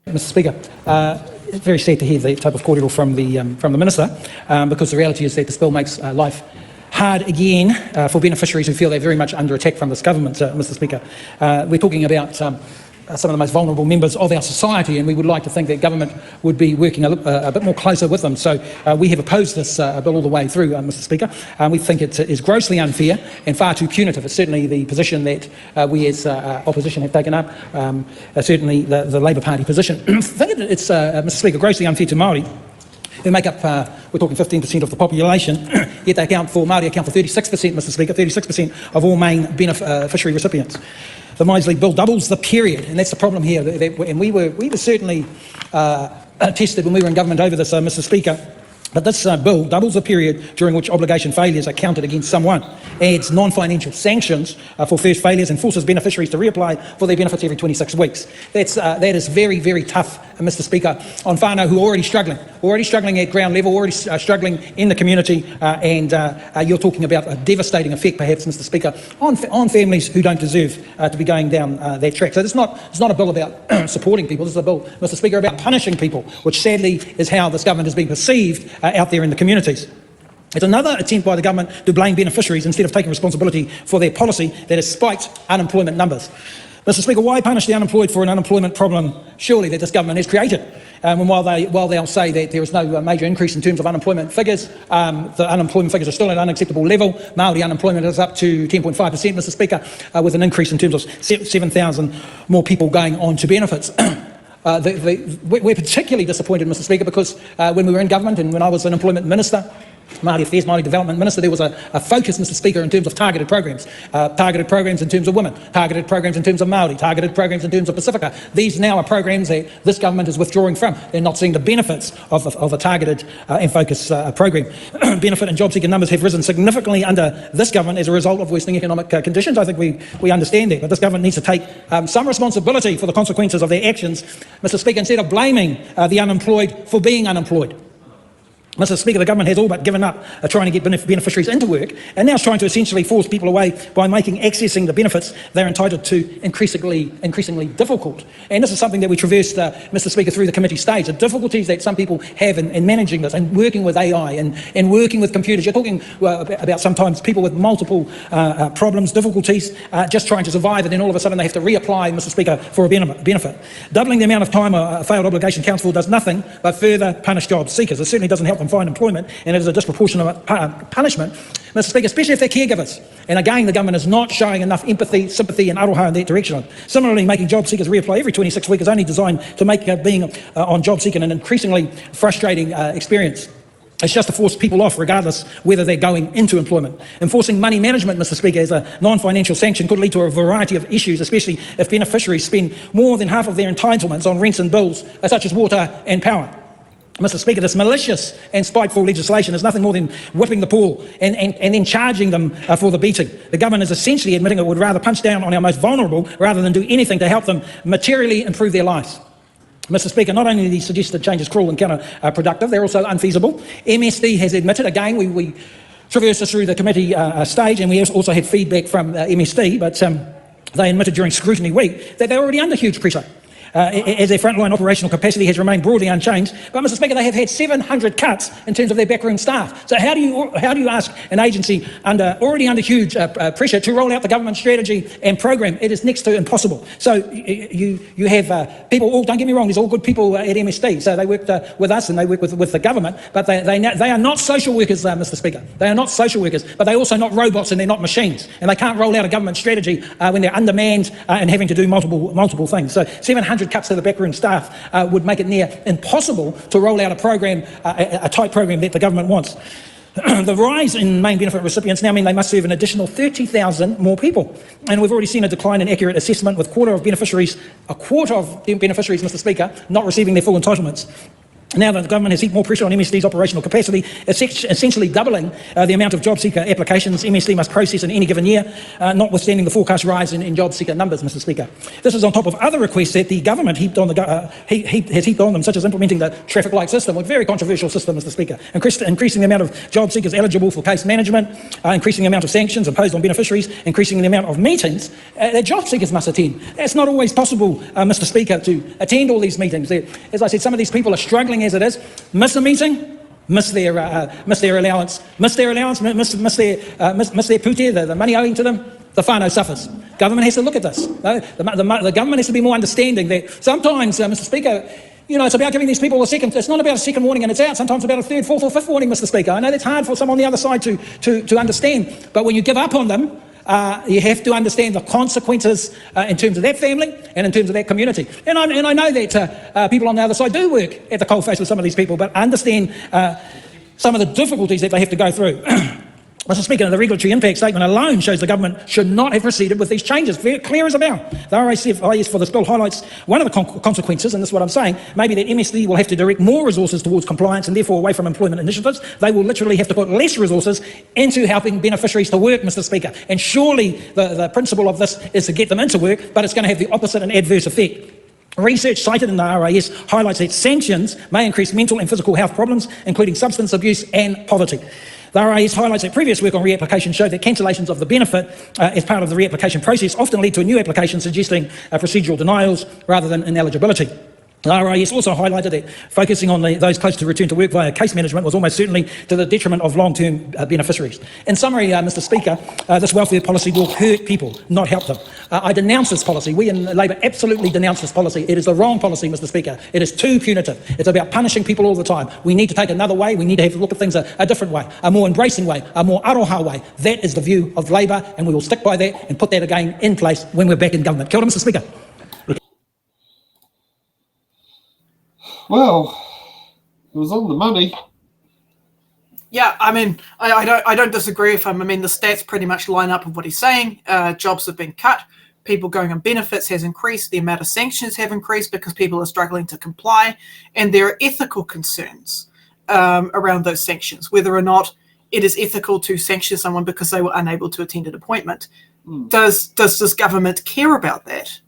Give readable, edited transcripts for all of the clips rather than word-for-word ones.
Mr. Speaker, it's very sad to hear the type of cordial from the Minister, because the reality is that this bill makes life hard again for beneficiaries who feel they're very much under attack from this government, Mr. Speaker. We're talking about some of the most vulnerable members of our society, and we would like to think that government would be working a bit more closer with them. So we have opposed this bill all the way through, Mr. Speaker. We think it is grossly unfair and far too punitive. It's certainly the position that we as opposition have taken up, certainly the Labour Party position. I think it's, Mr. Speaker, grossly unfair to Māori, who make up, we're talking 15% of the population, yet they Māori account for 36%, Mr. Speaker, 36% of all main beneficiary recipients. The Misley Bill doubles the period, and that's the problem here. And we were certainly tested when we were in government over this, Mr. Speaker. But this bill doubles the period during which obligation failures are counted against someone, adds non-financial sanctions for first failures, and forces beneficiaries to reapply for their benefits every 26 weeks. That is very, very tough, Mr. Speaker, on whānau who are already struggling at ground level, already struggling in the community, and you're talking about a devastating effect, perhaps, Mr. Speaker, on families who don't deserve to be going down that track. So it's not a bill about supporting people. This is a bill, Mr. Speaker, about punishing people, which sadly is how this government is being perceived out there in the communities. It's another attempt by the government to blame beneficiaries instead of taking responsibility for their policy that has spiked unemployment numbers. Mr. Speaker, why punish the unemployed for an unemployment problem surely that this government has created? And while they'll say that there is no major increase in terms of unemployment figures, the unemployment figures are still at an unacceptable level. Māori unemployment is up to 10.5%, Mr. Speaker, with an increase in terms of 7,000 more people going on to benefits. We're particularly disappointed, Mr. Speaker, because when we were in government and when I was an employment minister, Māori Affairs, Māori Development Minister, there was a focus, Mr. Speaker, in terms of targeted programs in terms of women, targeted programs in terms of Māori, targeted programs in terms of Pacifica. These now are programs that this government is withdrawing from. They're not seeing the benefits of a targeted and focused program. Benefit and job seeker numbers have risen significantly under this government as a result of worsening economic conditions. I think we understand that, but this government needs to take some responsibility for the consequences of their actions, Mr. Speaker, instead of blaming the unemployed for being unemployed. Mr. Speaker, the government has all but given up trying to get beneficiaries into work, and now is trying to essentially force people away by making accessing the benefits they're entitled to increasingly difficult. And this is something that we traversed, Mr. Speaker, through the committee stage, the difficulties that some people have in managing this and working with AI and working with computers. You're talking about sometimes people with multiple problems, difficulties, just trying to survive, and then all of a sudden they have to reapply, Mr. Speaker, for a benefit. Doubling the amount of time a failed obligation counts for does nothing but further punish job seekers. It certainly doesn't help them find employment, and it is a disproportionate punishment, Mr. Speaker, especially if they're caregivers. And again, the government is not showing enough empathy, sympathy and aroha in that direction. Similarly, making job seekers reapply every 26 weeks is only designed to make being on job seeking an increasingly frustrating experience. It's just to force people off regardless whether they're going into employment. Enforcing money management, Mr. Speaker, as a non-financial sanction could lead to a variety of issues, especially if beneficiaries spend more than half of their entitlements on rents and bills such as water and power. Mr. Speaker, this malicious and spiteful legislation is nothing more than whipping the poor and then charging them for the beating. The government is essentially admitting it would rather punch down on our most vulnerable rather than do anything to help them materially improve their lives. Mr. Speaker, not only are these suggested changes cruel and counterproductive, they're also unfeasible. MSD has admitted, again, we traversed this through the committee stage, and we also had feedback from MSD, but they admitted during scrutiny week that they're already under huge pressure. As their frontline operational capacity has remained broadly unchanged. But, Mr. Speaker, they have had 700 cuts in terms of their backroom staff. So how do you ask an agency already under huge pressure to roll out the government strategy and program? It is next to impossible. So you have people, don't get me wrong, there's all good people at MSD. So they work with us and they work with the government, but they are not social workers, Mr. Speaker. They are not social workers, but they're also not robots and they're not machines. And they can't roll out a government strategy when they're undermanned and having to do multiple things. So 700 cuts to the backroom staff would make it near impossible to roll out a program, a type program that the government wants. The rise in main benefit recipients now mean they must serve an additional 30,000 more people. And we've already seen a decline in accurate assessment with a quarter of beneficiaries, Mr. Speaker, not receiving their full entitlements. Now that the government has heaped more pressure on MSD's operational capacity, essentially doubling the amount of job seeker applications MSD must process in any given year, notwithstanding the forecast rise in job seeker numbers, Mr. Speaker. This is on top of other requests that the government has heaped on them, such as implementing the traffic light system, a very controversial system, Mr. Speaker, increasing the amount of job seekers eligible for case management, increasing the amount of sanctions imposed on beneficiaries, increasing the amount of meetings that job seekers must attend. It's not always possible, Mr. Speaker, to attend all these meetings. As I said, some of these people are struggling as it is, miss a meeting, miss their allowance, miss their pute, the money owing to them. The whānau suffers. Government has to look at this. The government has to be more understanding that sometimes, Mr. Speaker, it's about giving these people a second. It's not about a second warning and it's out. Sometimes it's about a third, fourth, or fifth warning, Mr. Speaker. I know that's hard for some on the other side to understand. But when you give up on them, you have to understand the consequences in terms of that family and in terms of that community. And I know that people on the other side do work at the coalface with some of these people, but understand some of the difficulties that they have to go through. Mr. Speaker, the regulatory impact statement alone shows the government should not have proceeded with these changes. Very clear as a bell. The RACFIS for this bill highlights one of the consequences, and this is what I'm saying, maybe that MSD will have to direct more resources towards compliance and therefore away from employment initiatives. They will literally have to put less resources into helping beneficiaries to work, Mr. Speaker. And surely the principle of this is to get them into work, but it's going to have the opposite and adverse effect. Research cited in the RAS highlights that sanctions may increase mental and physical health problems, including substance abuse and poverty. The RAS highlights that previous work on reapplication showed that cancellations of the benefit as part of the reapplication process often lead to a new application, suggesting procedural denials rather than ineligibility. The RAS also highlighted that focusing on those close to return to work via case management was almost certainly to the detriment of long-term beneficiaries. In summary, Mr. Speaker, this welfare policy will hurt people, not help them. I denounce this policy. We in Labour absolutely denounce this policy. It is the wrong policy, Mr. Speaker. It is too punitive. It's about punishing people all the time. We need to take another way. We need to have to look at things a different way, a more embracing way, a more aroha way. That is the view of Labour, and we will stick by that and put that again in place when we're back in government. Kia ora, Mr. Speaker. Well, it was on the money. Yeah, I mean, I don't disagree with him. I mean, the stats pretty much line up with what he's saying. Jobs have been cut. People going on benefits has increased. The amount of sanctions have increased because people are struggling to comply. And there are ethical concerns around those sanctions, whether or not it is ethical to sanction someone because they were unable to attend an appointment. Does this government care about that?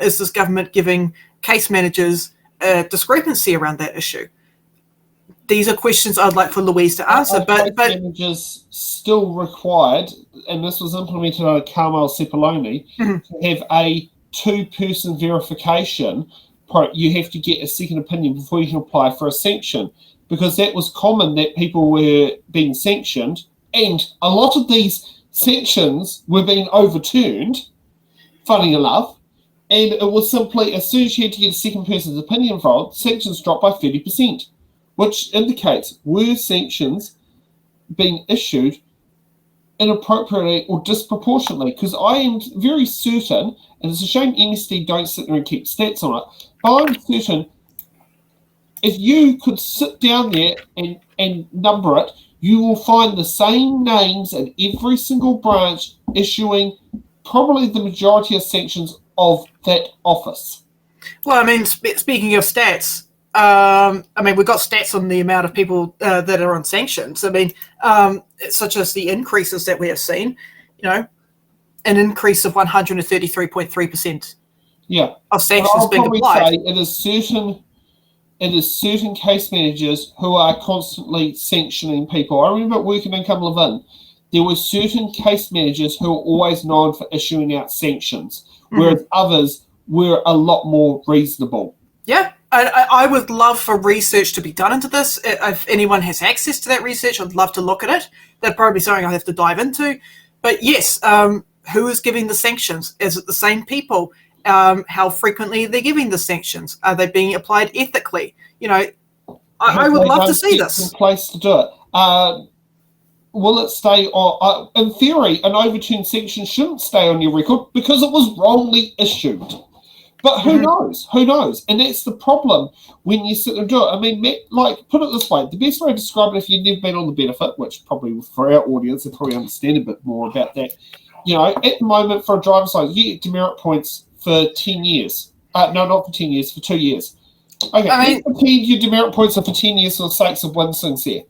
Is this government giving case managers discrepancy around that issue? These are questions I'd like for Louise to answer. But managers still required, and this was implemented under Carmel Sepuloni, to have a two-person verification. You have to get a second opinion before you can apply for a sanction, because that was common that people were being sanctioned, and a lot of these sanctions were being overturned, funny enough. And it was simply, as soon as you had to get a second person's opinion involved, sanctions dropped by 30%, which indicates were sanctions being issued inappropriately or disproportionately? Because I am very certain, and it's a shame MSD don't sit there and keep stats on it, but I'm certain if you could sit down there and number it, you will find the same names in every single branch issuing probably the majority of sanctions of that office. Well, I mean, speaking of stats, I mean, we've got stats on the amount of people that are on sanctions. I mean, such as the increases that we have seen, an increase of 133.3%. Yeah, of sanctions being applied. Say it is certain case managers who are constantly sanctioning people. I remember working in Come Live In. There were certain case managers who were always known for issuing out sanctions, whereas others were a lot more reasonable. Yeah, I would love for research to be done into this. If anyone has access to that research, I'd love to look at it. That's probably something I have to dive into. But yes, who is giving the sanctions? Is it the same people? How frequently they're giving the sanctions? Are they being applied ethically? I would love to see this. Place to do it. Will it stay on? In theory, an overturned sanction shouldn't stay on your record because it was wrongly issued. But who knows? Who knows? And that's the problem when you sit and do it. I mean, put it this way. The best way to describe it, if you've never been on the benefit, which probably for our audience, they probably understand a bit more about that. At the moment for a driver's license, you get demerit points for 10 years. No, not for 10 years, for 2 years. Okay, I mean- let's pretend your demerit points are for 10 years for the sakes of one sincere.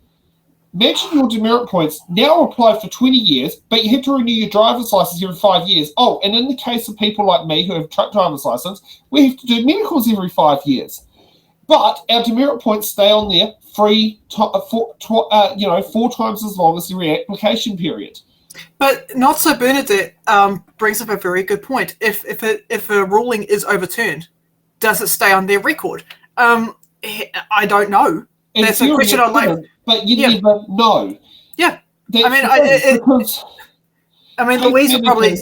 Imagine your demerit points now apply for 20 years, but you have to renew your driver's license every 5 years. Oh, and in the case of people like me who have a truck driver's license, we have to do medicals every 5 years. But our demerit points stay on there four times as long as the reapplication period. But Not So Bernadette brings up a very good point. If a ruling is overturned, does it stay on their record? I don't know. That's a question I'd like. But you never know. Yeah. Because Louise will probably.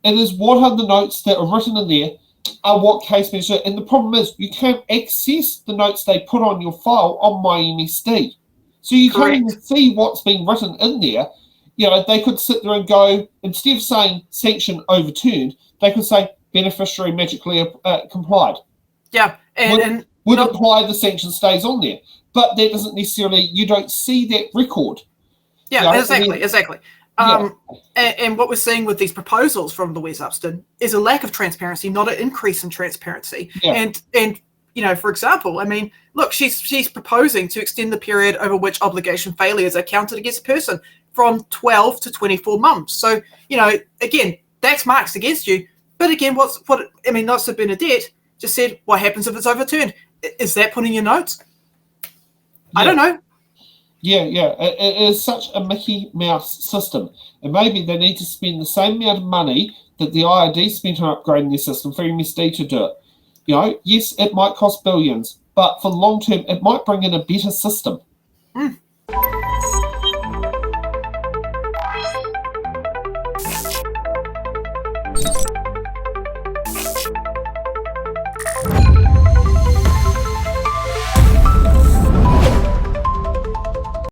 It is what are the notes that are written in there are what case managers do. And the problem is you can't access the notes they put on your file on my MSD. So you can't even see what's been written in there. They could sit there and go, instead of saying sanction overturned, they could say beneficiary magically complied. Yeah. Would imply the sanction stays on there. But that doesn't necessarily, you don't see that record. Yeah, exactly. And what we're seeing with these proposals from Louise Upston is a lack of transparency, not an increase in transparency. Yeah. And for example, look, she's proposing to extend the period over which obligation failures are counted against a person from 12 to 24 months. So, again, that's marks against you. But again, Not So Bernadette just said, what happens if it's overturned? Is that put in your notes? Yeah. I don't know. Yeah. It is such a Mickey Mouse system. And maybe they need to spend the same amount of money that the IRD spent on upgrading their system for MSD to do it. Yes, it might cost billions, but for the long term, it might bring in a better system.